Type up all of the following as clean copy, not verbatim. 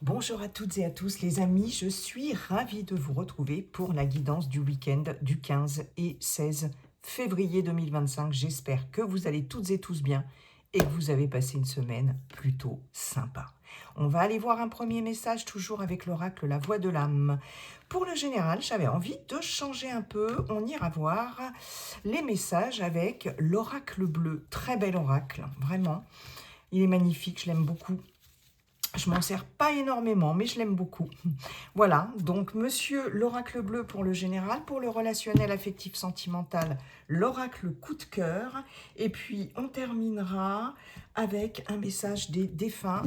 Bonjour à toutes et à tous les amis, je suis ravie de vous retrouver pour la guidance du week-end du 15 et 16 février 2025. J'espère que vous allez toutes et tous bien et que vous avez passé une semaine plutôt sympa. On va aller voir un premier message toujours avec l'oracle La Voix de l'âme. Pour le général, j'avais envie de changer un peu. On ira voir les messages avec l'oracle bleu. Très bel oracle, vraiment. Il est magnifique, je l'aime beaucoup. Je m'en sers pas énormément, mais je l'aime beaucoup. Voilà, donc monsieur l'oracle bleu pour le général, pour le relationnel affectif sentimental, l'oracle coup de cœur. Et puis on terminera avec un message des défunts,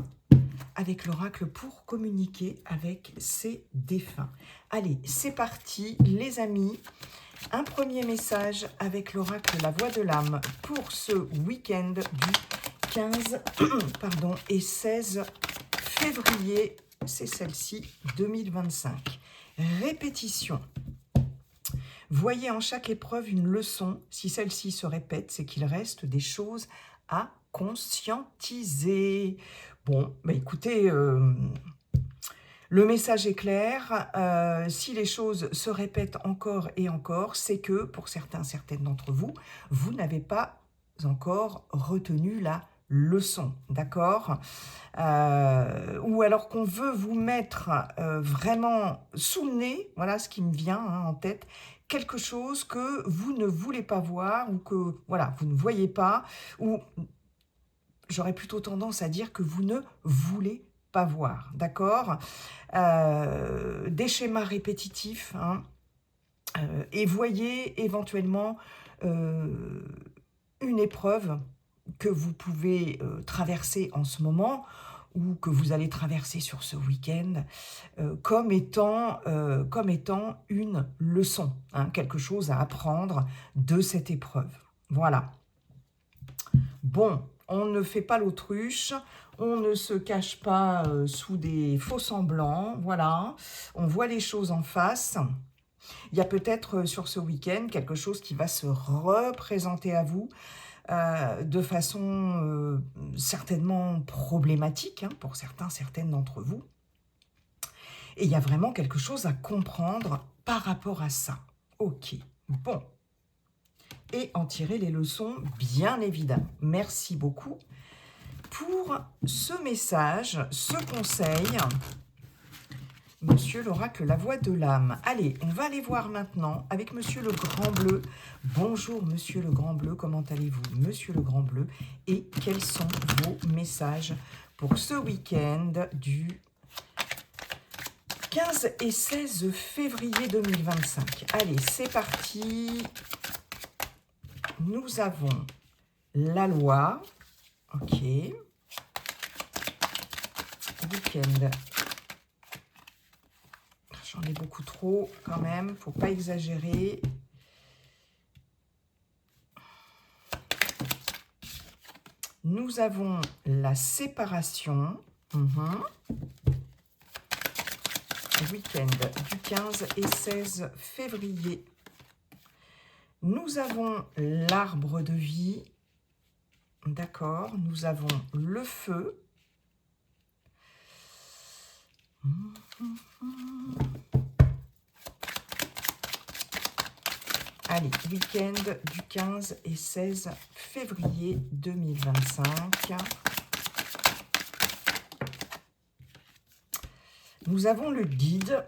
avec l'oracle pour communiquer avec ses défunts. Allez, c'est parti les amis. Un premier message avec l'oracle La Voix de l'âme pour ce week-end du 15 et 16 février, c'est celle-ci, 2025. Répétition. Voyez en chaque épreuve une leçon. Si celle-ci se répète, c'est qu'il reste des choses à conscientiser. Bon, bah écoutez, le message est clair. Si les choses se répètent encore et encore, c'est que pour certaines d'entre vous, vous n'avez pas encore retenu la leçon, d'accord? Ou alors qu'on veut vous mettre vraiment sous le nez, voilà ce qui me vient en tête, quelque chose que vous ne voulez pas voir ou que voilà vous ne voyez pas, ou j'aurais plutôt tendance à dire que vous ne voulez pas voir, d'accord? Des schémas répétitifs, et voyez éventuellement une épreuve que vous pouvez traverser en ce moment ou que vous allez traverser sur ce week-end comme étant une leçon, quelque chose à apprendre de cette épreuve. Voilà. Bon, on ne fait pas l'autruche, on ne se cache pas sous des faux semblants, voilà. On voit les choses en face. Il y a peut-être sur ce week-end quelque chose qui va se représenter à vous de façon certainement problématique pour certaines d'entre vous. Et il y a vraiment quelque chose à comprendre par rapport à ça. Ok, bon. Et en tirer les leçons, bien évidemment. Merci beaucoup pour ce message, ce conseil. Monsieur l'oracle, la voix de l'âme. Allez, on va aller voir maintenant avec Monsieur le Grand Bleu. Bonjour Monsieur le Grand Bleu, comment allez-vous Monsieur le Grand Bleu, et quels sont vos messages pour ce week-end du 15 et 16 février 2025. Allez, c'est parti. Nous avons la loi. Ok. Week-end. J'en ai beaucoup trop quand même, faut pas exagérer. Nous avons la séparation. Week-end du 15 et 16 février. Nous avons l'arbre de vie. D'accord. Nous avons le feu. Allez, week-end du 15 et 16 février 2025. Nous avons le guide.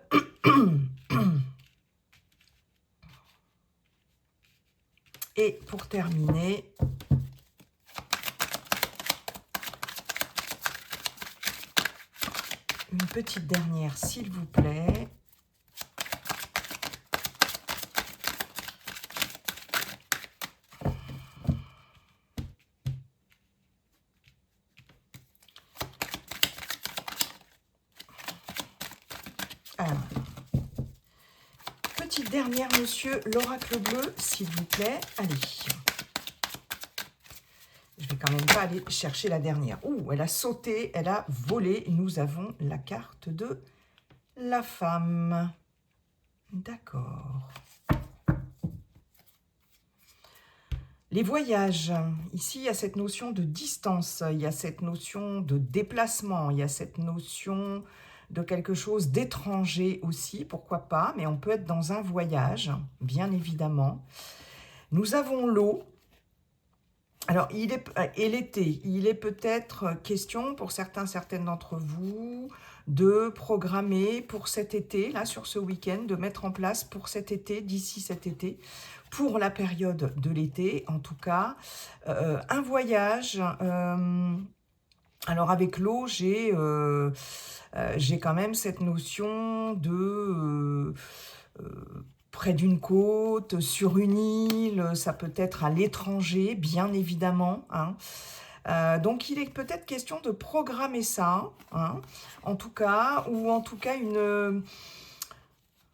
Et pour terminer, une petite dernière, s'il vous plaît. Alors, petite dernière, monsieur l'oracle bleu, s'il vous plaît. Allez. Je vais quand même pas aller chercher la dernière. Ouh, elle a sauté, elle a volé. Nous avons la carte de la femme. D'accord. Les voyages. Ici, il y a cette notion de distance, il y a cette notion de déplacement, il y a cette notion de quelque chose d'étranger aussi, pourquoi pas, mais on peut être dans un voyage, bien évidemment. Nous avons l'eau. Alors, et l'été, il est peut-être question pour certaines d'entre vous de programmer pour cet été, là, sur ce week-end, de mettre en place pour cet été, d'ici cet été, pour la période de l'été, en tout cas, un voyage. Alors, avec l'eau, j'ai quand même cette notion de près d'une côte, sur une île, ça peut être à l'étranger, bien évidemment, hein. Donc il est peut-être question de programmer ça, hein, en tout cas, ou en tout cas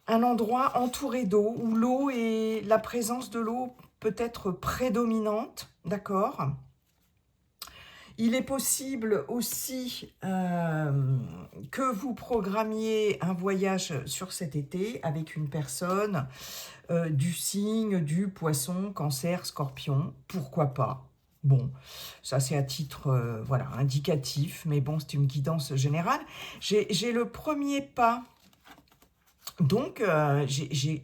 un endroit entouré d'eau, où l'eau et la présence de l'eau peut être prédominante, d'accord ? Il est possible aussi que vous programmiez un voyage sur cet été avec une personne du signe du poisson, cancer, scorpion, pourquoi pas. Bon, ça c'est à titre voilà, indicatif, mais bon, c'est une guidance générale. J'ai le premier pas, donc j'ai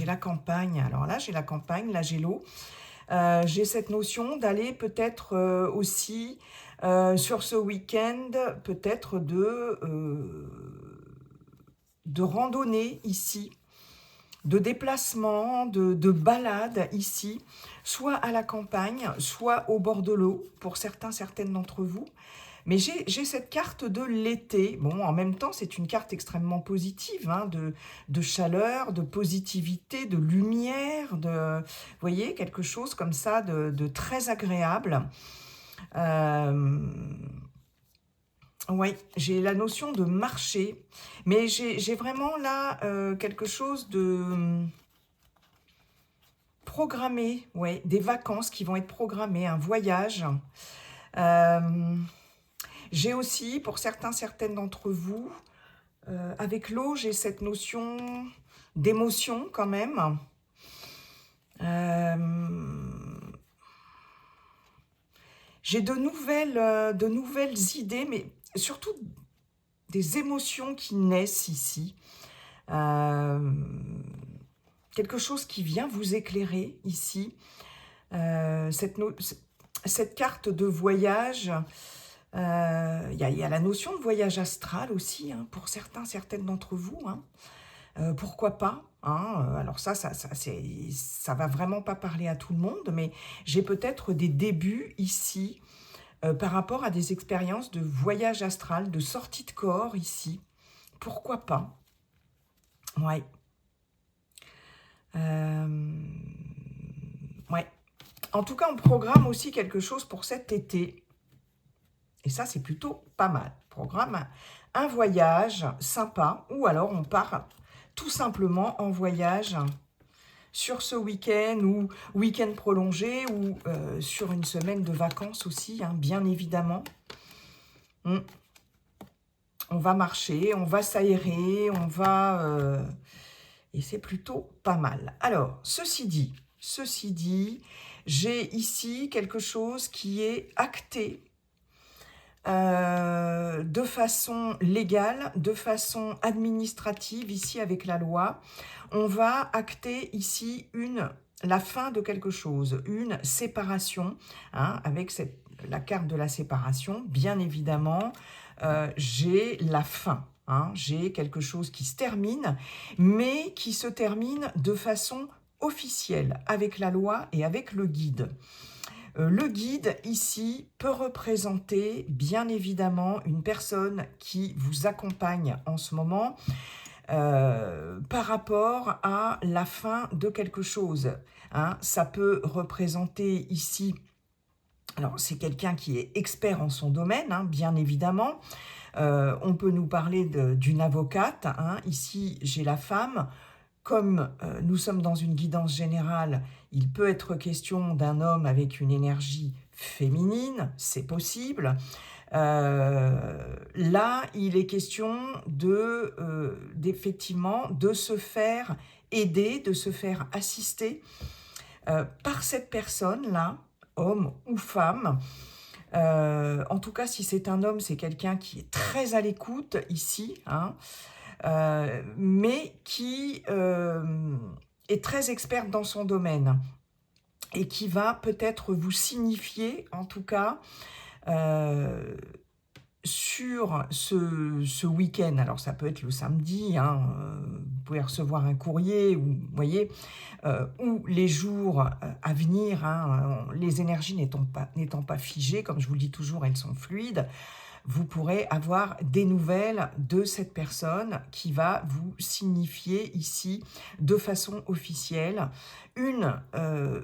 la campagne. Alors là, j'ai la campagne, là j'ai l'eau. J'ai cette notion d'aller peut-être aussi sur ce week-end, peut-être de randonnée ici, de déplacement, de balade ici, soit à la campagne, soit au bord de l'eau, pour certaines d'entre vous. Mais j'ai cette carte de l'été. Bon, en même temps, c'est une carte extrêmement positive, hein, de chaleur, de positivité, de lumière, vous voyez, quelque chose comme ça de très agréable. Oui, j'ai la notion de marcher, mais j'ai vraiment là quelque chose de programmé, ouais, des vacances qui vont être programmées, un voyage. J'ai aussi, pour certaines d'entre vous, avec l'eau, j'ai cette notion d'émotion quand même. J'ai de nouvelles idées, mais surtout des émotions qui naissent ici. Quelque chose qui vient vous éclairer ici. Cette carte de voyage, il y a la notion de voyage astral aussi, hein, pour certaines d'entre vous. Hein. Pourquoi pas, hein, alors ça va vraiment pas parler à tout le monde, mais j'ai peut-être des débuts ici par rapport à des expériences de voyage astral, de sortie de corps ici. Pourquoi pas? Ouais. Ouais. En tout cas, on programme aussi quelque chose pour cet été. Et ça, c'est plutôt pas mal. Programme un voyage sympa, ou alors on part tout simplement en voyage sur ce week-end ou week-end prolongé ou sur une semaine de vacances aussi, hein, bien évidemment. On va marcher, on va s'aérer, on va... et c'est plutôt pas mal. Alors, ceci dit, j'ai ici quelque chose qui est acté de façon légale, de façon administrative, ici avec la loi. On va acter ici la fin de quelque chose, une séparation, hein, avec la carte de la séparation, bien évidemment, j'ai la fin. Hein, j'ai quelque chose qui se termine, mais qui se termine de façon officielle, avec la loi et avec le guide. Le guide, ici, peut représenter, bien évidemment, une personne qui vous accompagne en ce moment par rapport à la fin de quelque chose. Hein. Ça peut représenter ici, alors c'est quelqu'un qui est expert en son domaine, hein, bien évidemment. On peut nous parler d'une avocate. Hein. Ici, j'ai la femme. Comme nous sommes dans une guidance générale, il peut être question d'un homme avec une énergie féminine, c'est possible. Là, il est question d'effectivement de se faire aider, de se faire assister par cette personne-là, homme ou femme, En tout cas, si c'est un homme, c'est quelqu'un qui est très à l'écoute ici, hein, mais qui est très expert dans son domaine et qui va peut-être vous signifier, en tout cas, euh, sur ce week-end, alors ça peut être le samedi, hein, vous pouvez recevoir un courrier, ou, vous voyez, ou les jours à venir, hein, les énergies n'étant pas figées, comme je vous le dis toujours, elles sont fluides, vous pourrez avoir des nouvelles de cette personne qui va vous signifier ici, de façon officielle, une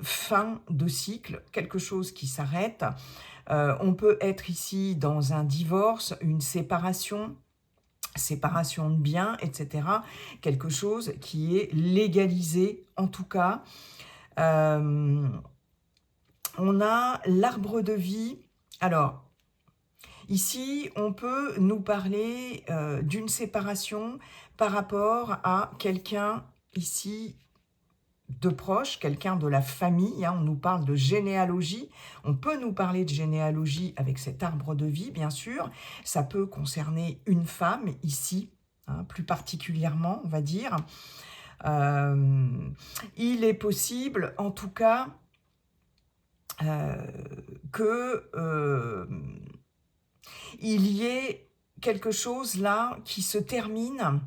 fin de cycle, quelque chose qui s'arrête. On peut être ici dans un divorce, une séparation de biens, etc. Quelque chose qui est légalisé, en tout cas. On a l'arbre de vie. Alors, ici, on peut nous parler d'une séparation par rapport à quelqu'un ici de proche, quelqu'un de la famille, hein, on nous parle de généalogie, on peut nous parler de généalogie avec cet arbre de vie, bien sûr, ça peut concerner une femme ici, hein, plus particulièrement, on va dire. Il est possible, en tout cas, que il y ait quelque chose là qui se termine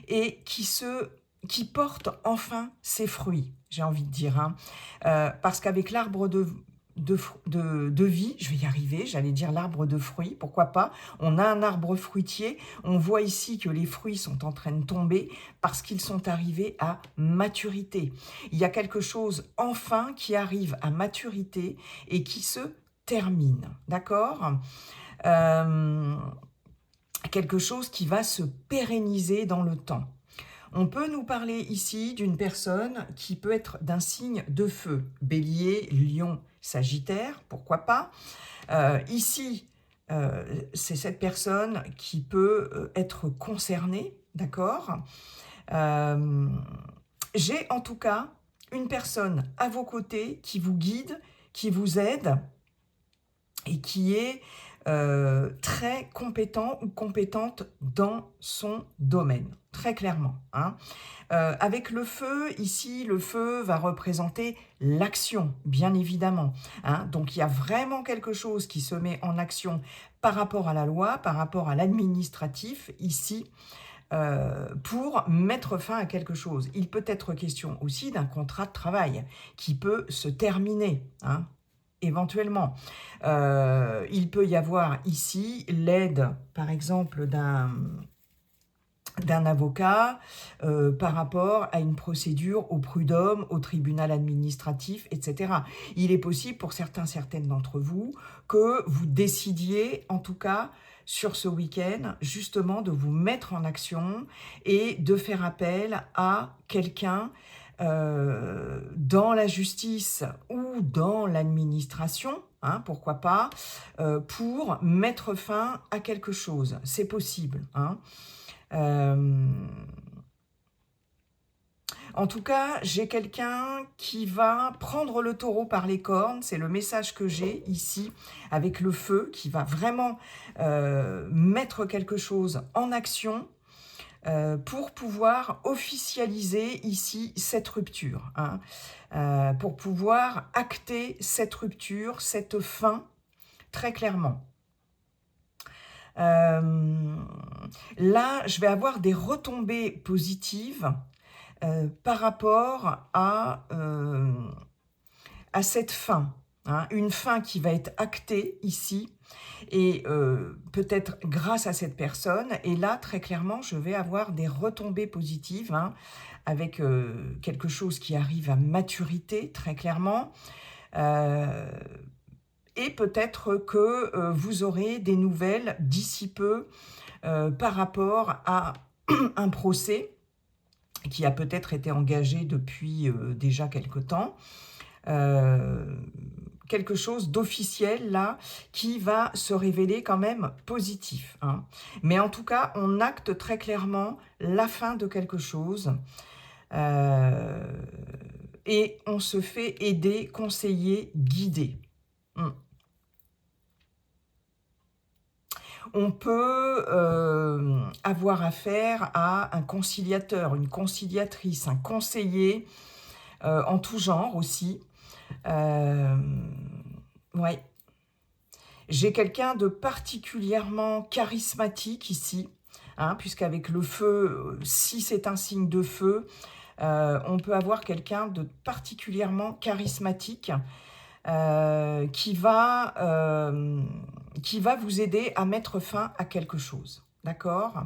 et qui porte enfin ses fruits, j'ai envie de dire. Hein. Parce qu'avec l'arbre de vie, je vais y arriver, j'allais dire l'arbre de fruits, pourquoi pas, on a un arbre fruitier, on voit ici que les fruits sont en train de tomber parce qu'ils sont arrivés à maturité. Il y a quelque chose enfin qui arrive à maturité et qui se termine, d'accord ? Quelque chose qui va se pérenniser dans le temps. On peut nous parler ici d'une personne qui peut être d'un signe de feu, bélier, lion, sagittaire, pourquoi pas. Ici, c'est cette personne qui peut être concernée, d'accord. J'ai en tout cas une personne à vos côtés qui vous guide, qui vous aide, et qui est très compétent ou compétente dans son domaine, très clairement. Hein. Avec le feu, ici, le feu va représenter l'action, bien évidemment. Hein. Donc il y a vraiment quelque chose qui se met en action par rapport à la loi, par rapport à l'administratif, ici, pour mettre fin à quelque chose. Il peut être question aussi d'un contrat de travail qui peut se terminer, hein, éventuellement. Il peut y avoir ici l'aide, par exemple, d'un avocat par rapport à une procédure au prud'homme, au tribunal administratif, etc. Il est possible pour certaines d'entre vous que vous décidiez, en tout cas, sur ce week-end, justement, de vous mettre en action et de faire appel à quelqu'un dans la justice ou dans l'administration, hein, pourquoi pas, pour mettre fin à quelque chose. C'est possible. Hein. En tout cas, j'ai quelqu'un qui va prendre le taureau par les cornes, c'est le message que j'ai ici, avec le feu, qui va vraiment mettre quelque chose en action pour pouvoir officialiser ici cette rupture, hein, pour pouvoir acter cette rupture, cette fin, très clairement. Là, je vais avoir des retombées positives par rapport à cette fin. Hein, une fin qui va être actée ici, et peut-être grâce à cette personne. Et là, très clairement, je vais avoir des retombées positives, hein, avec quelque chose qui arrive à maturité, très clairement. Et peut-être que vous aurez des nouvelles d'ici peu par rapport à un procès qui a peut-être été engagé depuis déjà quelque temps. Quelque chose d'officiel là qui va se révéler quand même positif. Hein. Mais en tout cas, on acte très clairement la fin de quelque chose et on se fait aider, conseiller, guider. On peut avoir affaire à un conciliateur, une conciliatrice, un conseiller en tout genre aussi. Ouais. J'ai quelqu'un de particulièrement charismatique ici, hein, puisqu'avec le feu, si c'est un signe de feu, on peut avoir quelqu'un de particulièrement charismatique qui va vous aider à mettre fin à quelque chose. D'accord ?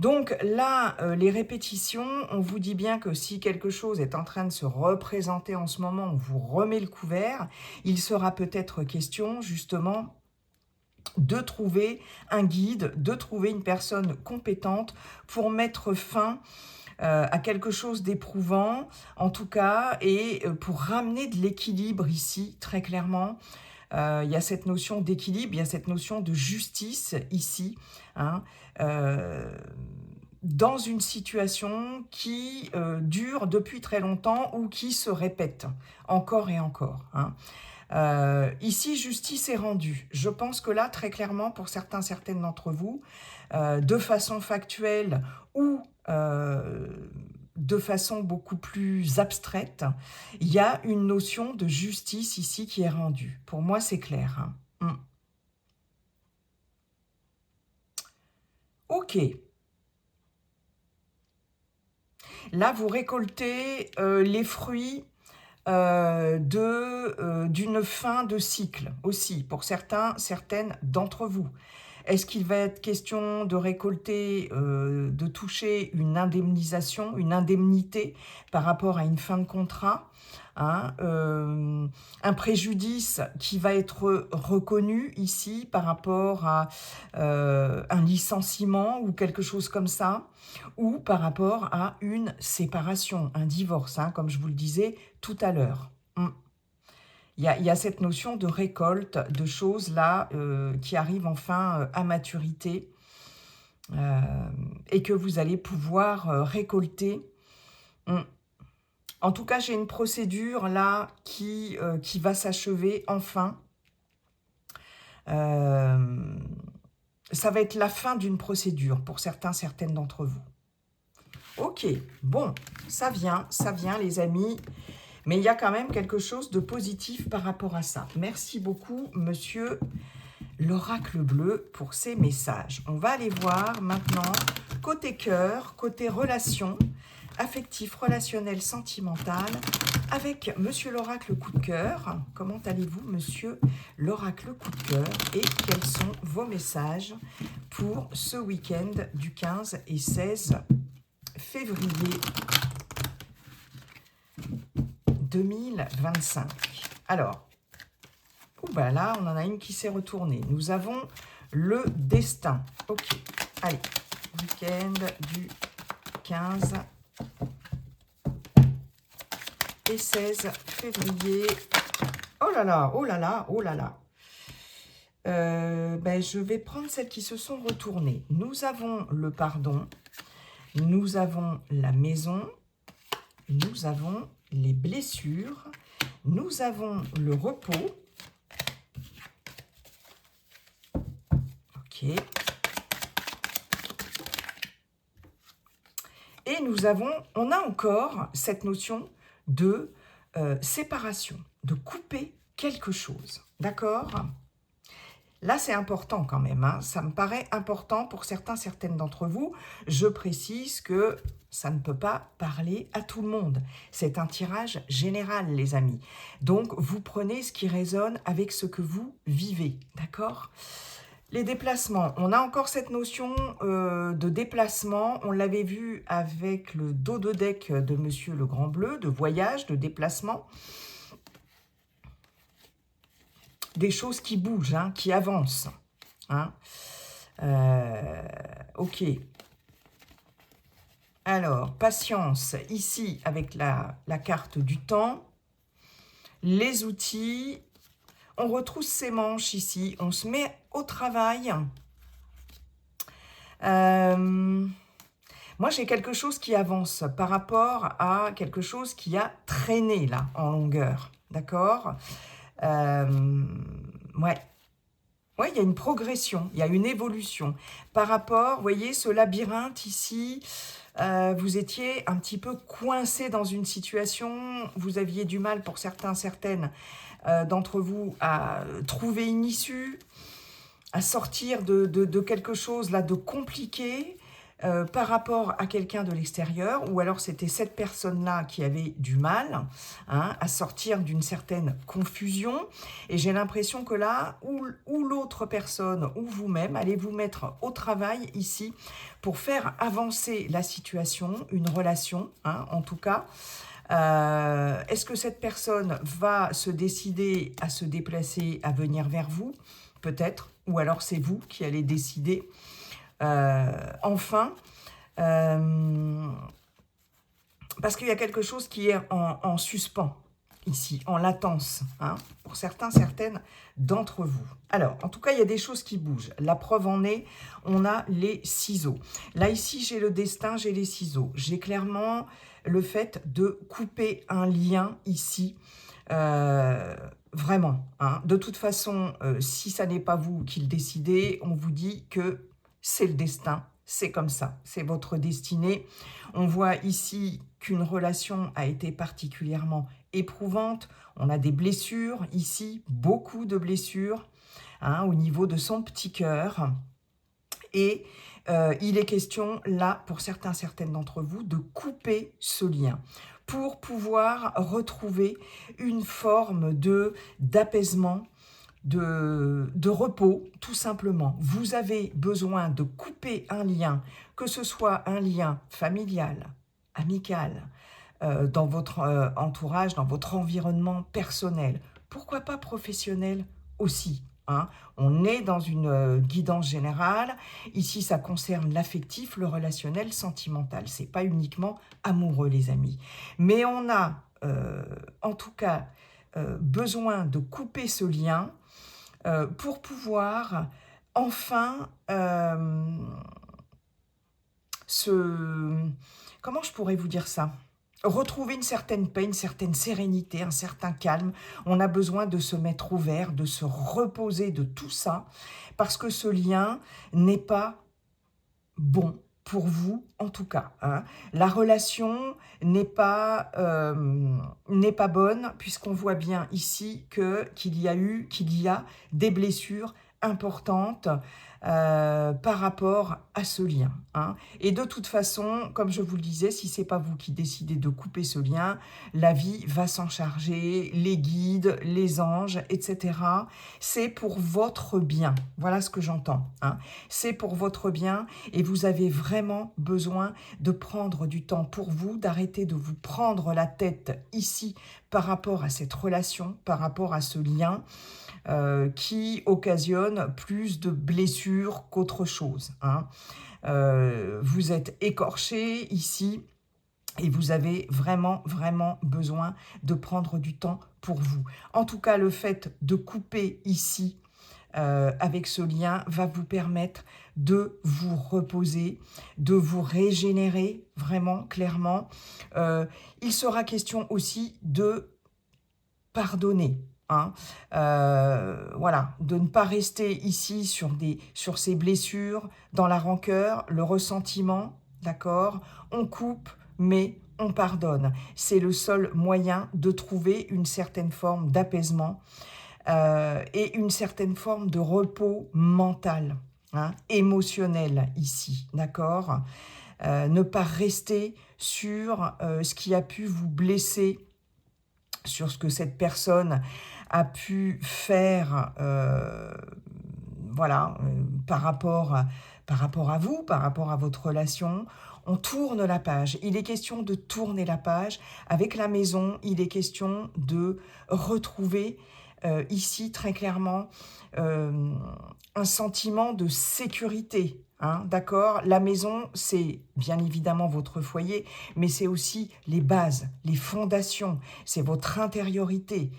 Donc là, les répétitions, on vous dit bien que si quelque chose est en train de se représenter en ce moment, on vous remet le couvert, il sera peut-être question justement de trouver un guide, de trouver une personne compétente pour mettre fin à quelque chose d'éprouvant, en tout cas, et pour ramener de l'équilibre ici, très clairement. Il y a cette notion d'équilibre, il y a cette notion de justice ici, hein, dans une situation qui dure depuis très longtemps ou qui se répète encore et encore, hein. Ici, justice est rendue. Je pense que là, très clairement, pour certaines d'entre vous, de façon factuelle ou de façon beaucoup plus abstraite, il y a une notion de justice ici qui est rendue. Pour moi, c'est clair, hein. Ok. Là, vous récoltez les fruits d'une fin de cycle aussi, pour certaines d'entre vous. Est-ce qu'il va être question de récolter, de toucher une indemnisation, une indemnité par rapport à une fin de contrat, hein, un préjudice qui va être reconnu ici par rapport à un licenciement ou quelque chose comme ça, ou par rapport à une séparation, un divorce, hein, comme je vous le disais tout à l'heure. Il y a cette notion de récolte, de choses là qui arrivent enfin à maturité et que vous allez pouvoir récolter. En tout cas, j'ai une procédure là qui va s'achever enfin. Ça va être la fin d'une procédure pour certaines d'entre vous. Ok, bon, ça vient les amis. Mais il y a quand même quelque chose de positif par rapport à ça. Merci beaucoup, monsieur l'oracle bleu, pour ces messages. On va aller voir maintenant côté cœur, côté relation, affectif, relationnel, sentimental, avec monsieur l'oracle coup de cœur. Comment allez-vous, monsieur l'oracle coup de cœur? Et quels sont vos messages pour ce week-end du 15 et 16 février 2025. Alors, bah là, on en a une qui s'est retournée. Nous avons le destin. Ok, allez, week-end du 15 et 16 février. Oh là là, oh là là, oh là là. Ben, je vais prendre celles qui se sont retournées. Nous avons le pardon, nous avons la maison, nous avons les blessures, nous avons le repos. Ok. Et on a encore cette notion de séparation, de couper quelque chose. D'accord ? Là, c'est important quand même, hein. Ça me paraît important pour certaines d'entre vous. Je précise que ça ne peut pas parler à tout le monde. C'est un tirage général, les amis. Donc, vous prenez ce qui résonne avec ce que vous vivez, d'accord ? Les déplacements, on a encore cette notion de déplacement. On l'avait vu avec le dos de deck de Monsieur le Grand Bleu, de voyage, de déplacement. Des choses qui bougent, hein, qui avancent. Hein. Ok. Alors, patience, ici, avec la carte du temps. Les outils. On retrousse ses manches ici. On se met au travail. Moi, j'ai quelque chose qui avance par rapport à quelque chose qui a traîné, là, en longueur. D'accord ? Ouais. Ouais, il y a une progression, il y a une évolution. Par rapport, vous voyez, ce labyrinthe ici, vous étiez un petit peu coincé dans une situation, vous aviez du mal pour certains, certaines d'entre vous à trouver une issue, à sortir de quelque chose là de compliqué par rapport à quelqu'un de l'extérieur, ou alors c'était cette personne-là qui avait du mal à sortir d'une certaine confusion. Et j'ai l'impression que là, ou l'autre personne, ou vous-même, allez vous mettre au travail ici pour faire avancer la situation, une relation, en tout cas. Est-ce que cette personne va se décider à se déplacer, à venir vers vous? Peut-être. Ou alors c'est vous qui allez décider. Enfin, parce qu'il y a quelque chose qui est en suspens ici, en latence, pour certains, certaines d'entre vous. Alors, en tout cas, il y a des choses qui bougent. La preuve en est, on a les ciseaux. Là, ici, j'ai le destin, j'ai les ciseaux. J'ai clairement le fait de couper un lien ici, vraiment. De toute façon, si ça n'est pas vous qui le décidez, on vous dit que c'est le destin, c'est comme ça, c'est votre destinée. On voit ici qu'une relation a été particulièrement éprouvante. On a des blessures ici, beaucoup de blessures au niveau de son petit cœur. Et il est question, là, pour certains, certaines d'entre vous, de couper ce lien pour pouvoir retrouver une forme d'apaisement, de repos, tout simplement. Vous avez besoin de couper un lien, que ce soit un lien familial, amical, dans votre entourage, dans votre environnement personnel. Pourquoi pas professionnel aussi, On est dans une guidance générale. Ici, ça concerne l'affectif, le relationnel, sentimental. C'est pas uniquement amoureux, les amis. Mais on a, en tout cas, besoin de couper ce lien pour pouvoir enfin comment je pourrais vous dire ça? Retrouver une certaine paix, une certaine sérénité, un certain calme. On a besoin de se mettre au vert, de se reposer de tout ça, parce que ce lien n'est pas bon pour vous, en tout cas. La relation n'est pas bonne, puisqu'on voit bien ici qu'il y a des blessures importantes par rapport à ce lien. Et de toute façon, comme je vous le disais, si ce n'est pas vous qui décidez de couper ce lien, la vie va s'en charger, les guides, les anges, etc. C'est pour votre bien. Voilà ce que j'entends. C'est pour votre bien et vous avez vraiment besoin de prendre du temps pour vous, d'arrêter de vous prendre la tête ici par rapport à cette relation, par rapport à ce lien qui occasionne plus de blessures qu'autre chose. Vous êtes écorché ici et vous avez vraiment, vraiment besoin de prendre du temps pour vous. En tout cas, le fait de couper ici avec ce lien va vous permettre de vous reposer, de vous régénérer vraiment clairement. Il sera question aussi de pardonner. Voilà, de ne pas rester ici sur ces blessures, dans la rancœur, le ressentiment, d'accord? On coupe, mais on pardonne. C'est le seul moyen de trouver une certaine forme d'apaisement et une certaine forme de repos mental, émotionnel ici, d'accord? Ne pas rester sur ce qui a pu vous blesser, sur ce que cette personne a pu faire voilà, par rapport à vous, par rapport à votre relation. On tourne la page. Il est question de tourner la page. Avec la maison, il est question de retrouver ici très clairement un sentiment de sécurité. D'accord? La maison, c'est bien évidemment votre foyer, mais c'est aussi les bases, les fondations, c'est votre intériorité.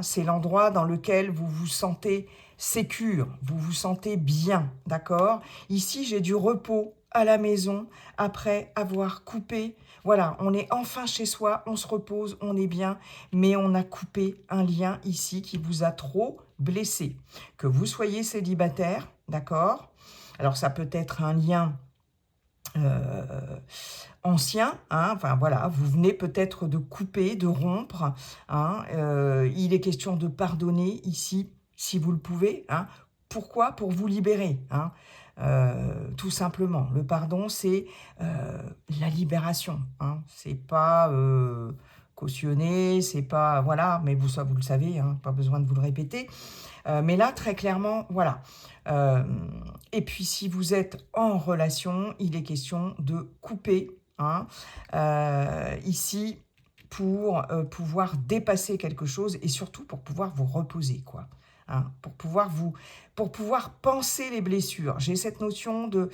C'est l'endroit dans lequel vous vous sentez sécure, vous vous sentez bien, d'accord? Ici, j'ai du repos à la maison après avoir coupé. Voilà, on est enfin chez soi, on se repose, on est bien, mais on a coupé un lien ici qui vous a trop blessé. Que vous soyez célibataire, d'accord? Alors, ça peut être un lien ancien, hein, enfin voilà, vous venez peut-être de couper, de rompre, hein, il est question de pardonner ici, si vous le pouvez, hein. Pourquoi? Pour vous libérer, hein, tout simplement. Le pardon, c'est la libération, hein. C'est pas cautionné, c'est pas, voilà, mais ça vous le savez, hein, pas besoin de vous le répéter. Mais là, très clairement, voilà. Euh, et puis, si vous êtes en relation, il est question de couper, hein, ici, pour pouvoir dépasser quelque chose et surtout pour pouvoir vous reposer, quoi. Hein, pour pouvoir penser les blessures. J'ai cette notion de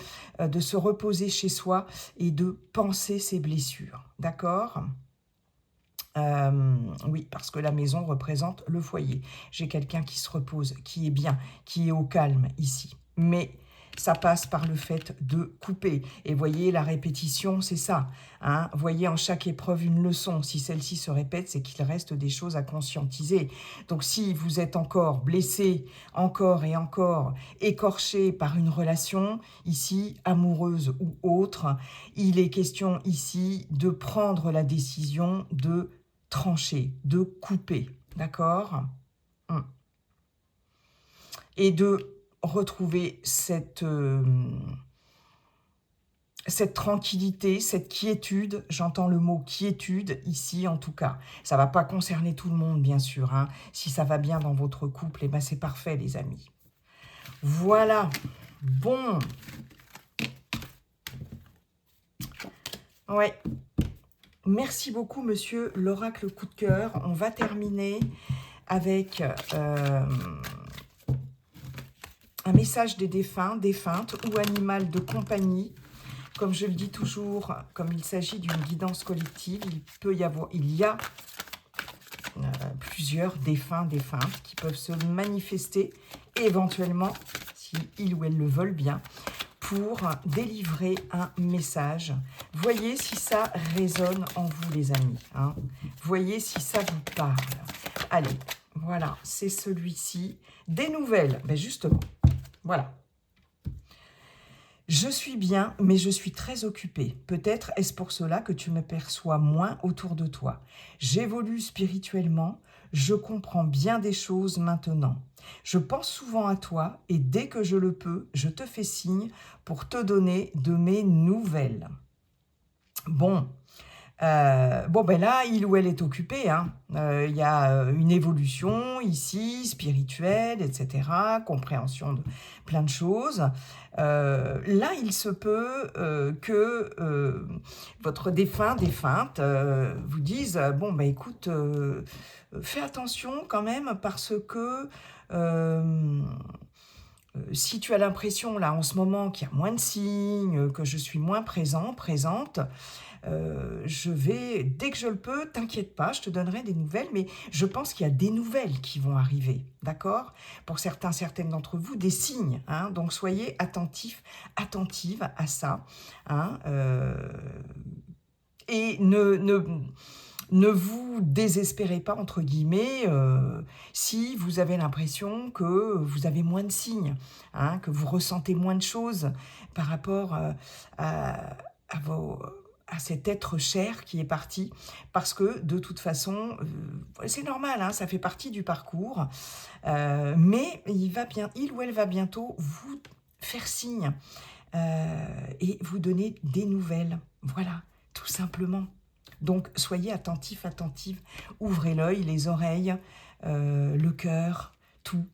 se reposer chez soi et de penser ses blessures. D'accord? Oui, parce que la maison représente le foyer. J'ai quelqu'un qui se repose, qui est bien, qui est au calme ici. Mais ça passe par le fait de couper. Et voyez, la répétition, c'est ça. Hein. Voyez en chaque épreuve une leçon. Si celle-ci se répète, c'est qu'il reste des choses à conscientiser. Donc si vous êtes encore blessé, encore et encore, écorché par une relation, ici, amoureuse ou autre, il est question ici de prendre la décision de trancher, de couper, d'accord? Et de retrouver cette tranquillité, cette quiétude, j'entends le mot quiétude ici en tout cas. Ça ne va pas concerner tout le monde bien sûr, hein. Si ça va bien dans votre couple, eh ben c'est parfait les amis. Voilà, bon. Ouais. Merci beaucoup, monsieur l'oracle coup de cœur. On va terminer avec un message des défunts, défuntes ou animal de compagnie. Comme je le dis toujours, comme il s'agit d'une guidance collective, il y a plusieurs défunts, défuntes qui peuvent se manifester éventuellement, si ils ou elles le veulent bien, pour délivrer un message. Voyez si ça résonne en vous, les amis. Hein. Voyez si ça vous parle. Allez, voilà, c'est celui-ci. Des nouvelles, ben justement, voilà. Je suis bien, mais je suis très occupée. Peut-être est-ce pour cela que tu me perçois moins autour de toi. J'évolue spirituellement, je comprends bien des choses maintenant. Je pense souvent à toi et dès que je le peux, je te fais signe pour te donner de mes nouvelles. Bon, ben là, il ou elle est occupé. Hein. Y a une évolution ici, spirituelle, etc. Compréhension de plein de choses. Là, il se peut que votre défunte vous dise bon, ben écoute, fais attention quand même parce que si tu as l'impression là en ce moment qu'il y a moins de signes, que je suis moins présente, je vais, dès que je le peux, t'inquiète pas, je te donnerai des nouvelles, mais je pense qu'il y a des nouvelles qui vont arriver, d'accord? Pour certaines d'entre vous, des signes, hein, donc soyez attentifs, attentives à ça, hein, et ne vous désespérez pas, entre guillemets, si vous avez l'impression que vous avez moins de signes, hein, que vous ressentez moins de choses par rapport à cet être cher qui est parti, parce que de toute façon, c'est normal, hein, ça fait partie du parcours, mais il ou elle va bientôt vous faire signe et vous donner des nouvelles, voilà, tout simplement. Donc, soyez attentifs, attentives, ouvrez l'œil, les oreilles, le cœur, tout.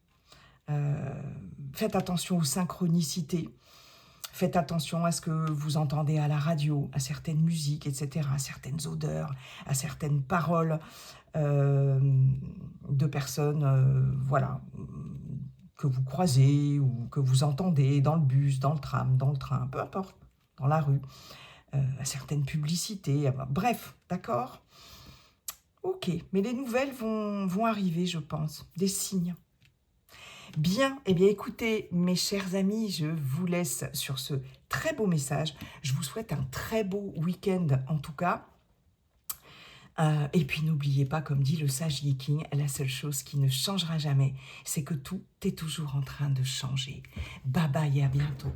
Faites attention aux synchronicités. Faites attention à ce que vous entendez à la radio, à certaines musiques, etc., à certaines odeurs, à certaines paroles de personnes, voilà, que vous croisez ou que vous entendez dans le bus, dans le tram, dans le train, peu importe, dans la rue. À certaines publicités, bref, d'accord? Ok, mais les nouvelles vont arriver, je pense, des signes. Bien, eh bien écoutez, mes chers amis, je vous laisse sur ce très beau message. Je vous souhaite un très beau week-end en tout cas. Et puis n'oubliez pas, comme dit le sage Viking, la seule chose qui ne changera jamais, c'est que tout est toujours en train de changer. Bye bye et à bientôt.